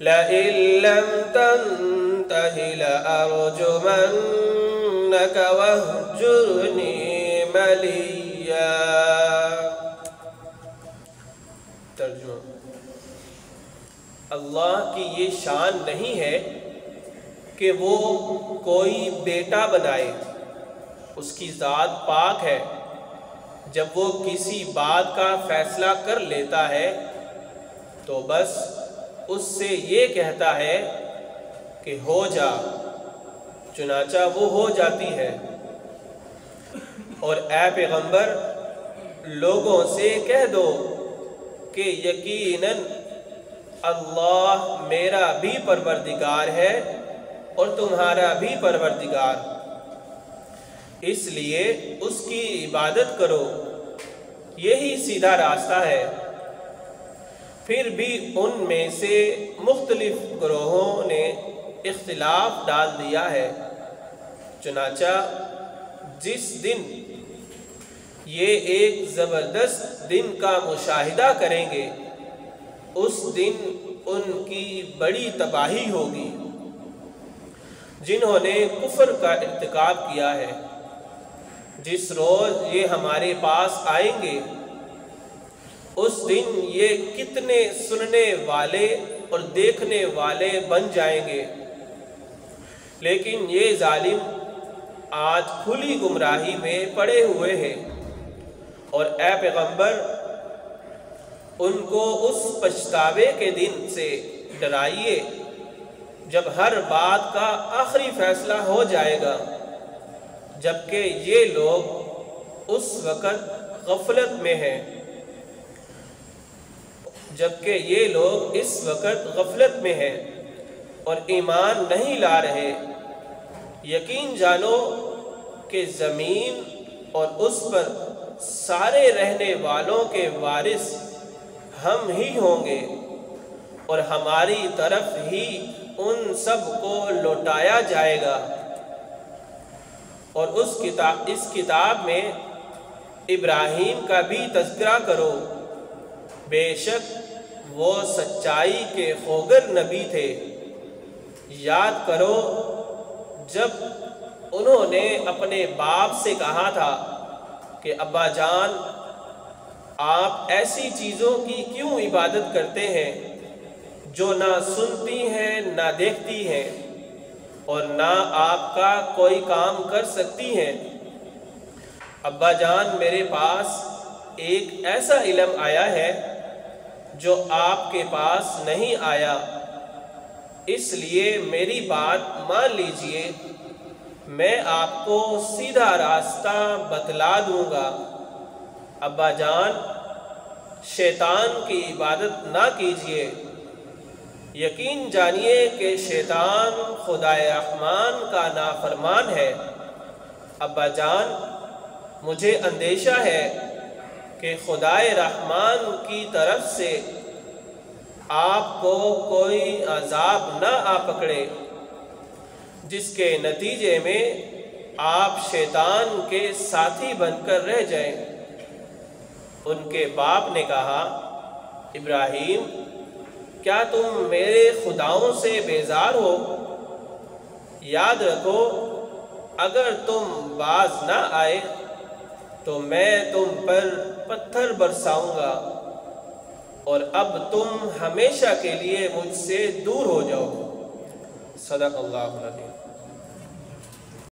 لئن لم تنته لأرجمنك واهجرني مليا۔ ترجمہ: اللہ کی یہ شان نہیں ہے کہ وہ کوئی بیٹا بنائے، اس کی ذات پاک ہے۔ جب وہ کسی بات کا فیصلہ کر لیتا ہے تو بس اس سے یہ کہتا ہے کہ ہو جا، چنانچہ وہ ہو جاتی ہے۔ اور اے پیغمبر، لوگوں سے کہہ دو کہ یقیناً اللہ میرا بھی پروردگار ہے اور تمہارا بھی پروردگار، اس لیے اس کی عبادت کرو، یہی سیدھا راستہ ہے۔ پھر بھی ان میں سے مختلف گروہوں نے اختلاف ڈال دیا ہے، چنانچہ جس دن یہ ایک زبردست دن کا مشاہدہ کریں گے اس دن ان کی بڑی تباہی ہوگی۔ جنہوں نے کفر کا ارتکاب کیا ہے، جس روز یہ ہمارے پاس آئیں گے اس دن یہ کتنے سننے والے اور دیکھنے والے بن جائیں گے، لیکن یہ ظالم آج کھلی گمراہی میں پڑے ہوئے ہیں۔ اور اے پیغمبر، ان کو اس پچھتاوے کے دن سے ڈرائیے جب ہر بات کا آخری فیصلہ ہو جائے گا، جبکہ یہ لوگ اس وقت غفلت میں ہیں اور ایمان نہیں لا رہے۔ یقین جانو کہ زمین اور اس پر سارے رہنے والوں کے وارث ہم ہی ہوں گے، اور ہماری طرف ہی ان سب کو لوٹایا جائے گا۔ اور اس کتاب میں ابراہیم کا بھی تذکرہ کرو، بے شک وہ سچائی کے خوگر نبی تھے۔ یاد کرو جب انہوں نے اپنے باپ سے کہا تھا کہ ابا جان، آپ ایسی چیزوں کی کیوں عبادت کرتے ہیں جو نہ سنتی ہیں نہ دیکھتی ہیں اور نہ آپ کا کوئی کام کر سکتی ہیں؟ ابا جان، میرے پاس ایک ایسا علم آیا ہے جو آپ کے پاس نہیں آیا، اس لیے میری بات مان لیجئے، میں آپ کو سیدھا راستہ بتلا دوں گا۔ ابا جان، شیطان کی عبادت نہ کیجیے، یقین جانیے کہ شیطان خدائے رحمان کا نافرمان ہے۔ ابا جان، مجھے اندیشہ ہے کہ خدائے رحمان کی طرف سے آپ کو کوئی عذاب نہ آ پکڑے جس کے نتیجے میں آپ شیطان کے ساتھی بن کر رہ جائیں۔ ان کے باپ نے کہا، ابراہیم، کیا تم میرے خداؤں سے بیزار ہو؟ یاد رکھو، اگر تم باز نہ آئے تو میں تم پر پتھر برساؤں گا اور اب تم ہمیشہ کے لیے مجھ سے دور ہو جاؤ۔ صدق اللہ العظیم۔